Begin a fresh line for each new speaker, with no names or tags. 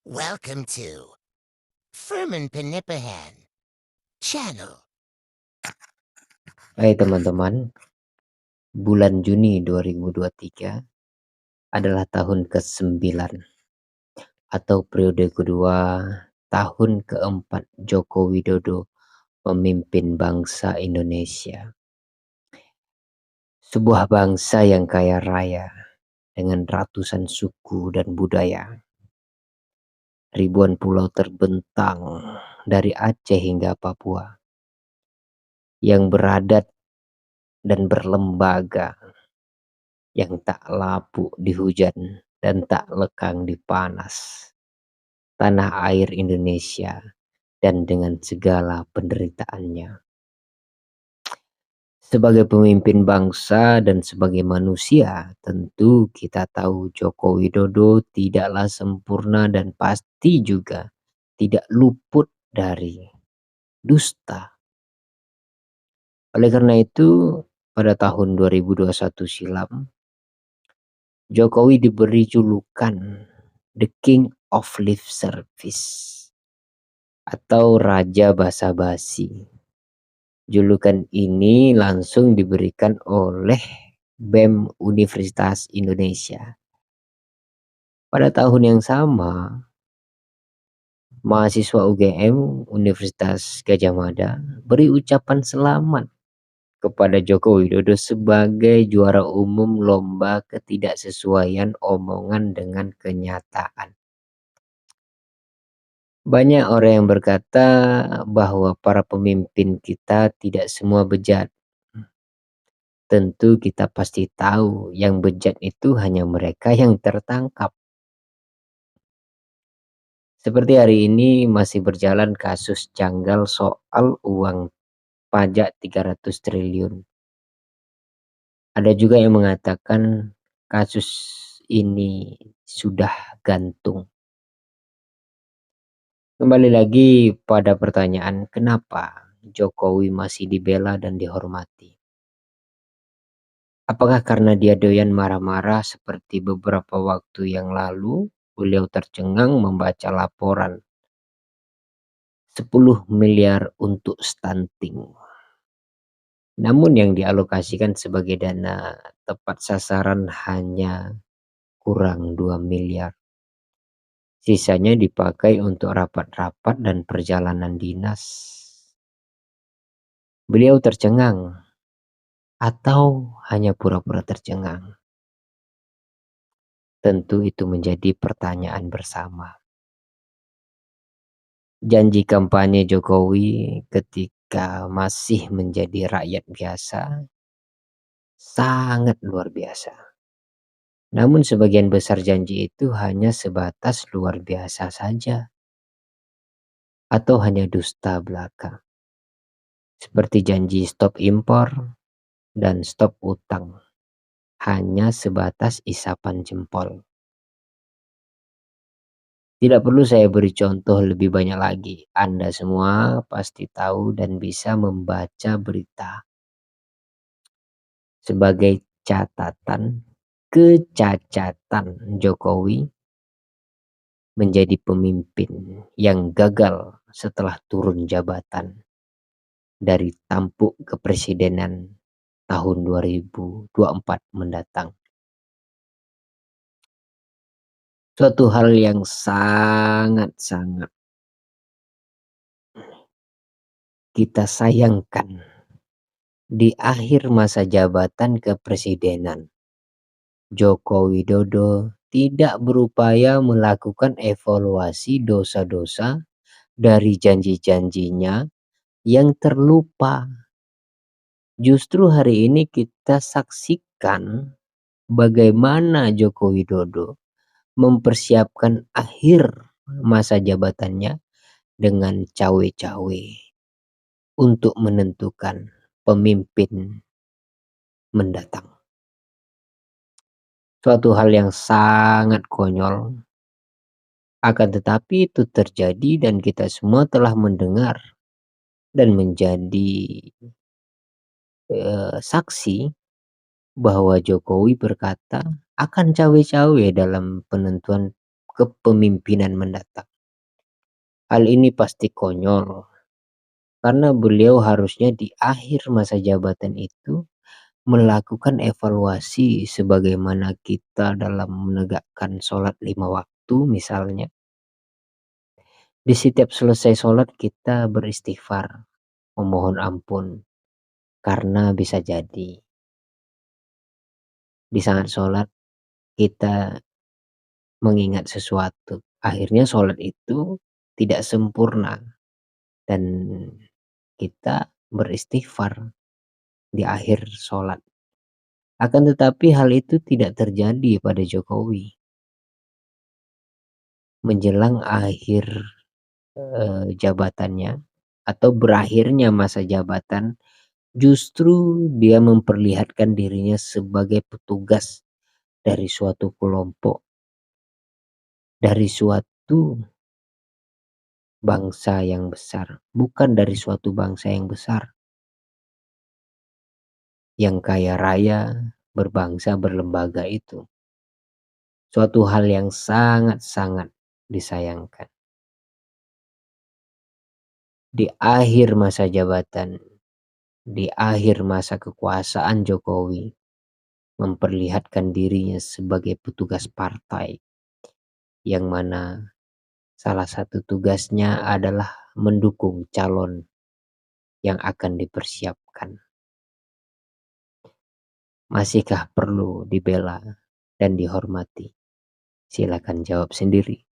Welcome to Furman Panipahan Channel.
Hai teman-teman, bulan Juni 2023 adalah tahun ke-9 atau periode kedua tahun keempat Joko Widodo memimpin bangsa Indonesia. Sebuah bangsa yang kaya raya dengan ratusan suku dan budaya. Ribuan pulau terbentang dari Aceh hingga Papua yang beradat dan berlembaga, yang tak lapuk di hujan dan tak lekang di panas. Tanah air Indonesia dan dengan segala penderitaannya. Sebagai pemimpin bangsa dan sebagai manusia, tentu kita tahu Joko Widodo tidaklah sempurna dan pasti juga tidak luput dari dusta. Oleh karena itu, pada tahun 2021 silam, Jokowi diberi julukan The King of Lip Service atau Raja Basa-basi. Julukan ini langsung diberikan oleh BEM Universitas Indonesia. Pada tahun yang sama, mahasiswa UGM Universitas Gadjah Mada beri ucapan selamat kepada Joko Widodo sebagai juara umum lomba ketidaksesuaian omongan dengan kenyataan. Banyak orang yang berkata bahwa para pemimpin kita tidak semua bejat. Tentu kita pasti tahu yang bejat itu hanya mereka yang tertangkap. Seperti hari ini masih berjalan kasus janggal soal uang pajak 300 triliun. Ada juga yang mengatakan kasus ini sudah gantung. Kembali lagi pada pertanyaan, kenapa Jokowi masih dibela dan dihormati? Apakah karena dia doyan marah-marah seperti beberapa waktu yang lalu beliau tercengang membaca laporan 10 miliar untuk stunting. Namun yang dialokasikan sebagai dana tepat sasaran hanya kurang 2 miliar. Sisanya dipakai untuk rapat-rapat dan perjalanan dinas. Beliau tercengang atau hanya pura-pura tercengang? Tentu itu menjadi pertanyaan bersama. Janji kampanye Jokowi ketika masih menjadi rakyat biasa sangat luar biasa. Namun sebagian besar janji itu hanya sebatas luar biasa saja atau hanya dusta belaka. Seperti janji stop impor dan stop utang, hanya sebatas isapan jempol. Tidak perlu saya beri contoh lebih banyak lagi. Anda semua pasti tahu dan bisa membaca berita. Sebagai catatan, kecacatan Jokowi menjadi pemimpin yang gagal setelah turun jabatan dari tampuk kepresidenan tahun 2024 mendatang. Suatu hal yang sangat-sangat kita sayangkan di akhir masa jabatan kepresidenan, Joko Widodo tidak berupaya melakukan evaluasi dosa-dosa dari janji-janjinya yang terlupa. Justru hari ini kita saksikan bagaimana Joko Widodo mempersiapkan akhir masa jabatannya dengan cawe-cawe untuk menentukan pemimpin mendatang. Suatu hal yang sangat konyol, akan tetapi itu terjadi dan kita semua telah mendengar dan menjadi saksi bahwa Jokowi berkata akan cawe-cawe dalam penentuan kepemimpinan mendatang. Hal ini pasti konyol, karena beliau harusnya di akhir masa jabatan itu melakukan evaluasi sebagaimana kita dalam menegakkan sholat 5 waktu misalnya. Di setiap selesai sholat kita beristighfar, memohon ampun, karena bisa jadi di saat sholat kita mengingat sesuatu. Akhirnya sholat itu tidak sempurna dan kita beristighfar di akhir sholat. Akan tetapi hal itu tidak terjadi pada Jokowi. Menjelang akhir jabatannya atau berakhirnya masa jabatan, justru dia memperlihatkan dirinya sebagai petugas dari suatu kelompok, dari suatu bangsa yang besar, bukan dari suatu bangsa yang besar, yang kaya raya, berbangsa, berlembaga itu. Suatu hal yang sangat-sangat disayangkan. Di akhir masa jabatan, di akhir masa kekuasaan Jokowi, memperlihatkan dirinya sebagai petugas partai, yang mana salah satu tugasnya adalah mendukung calon yang akan dipersiapkan. Masihkah perlu dibela dan dihormati? Silakan jawab sendiri.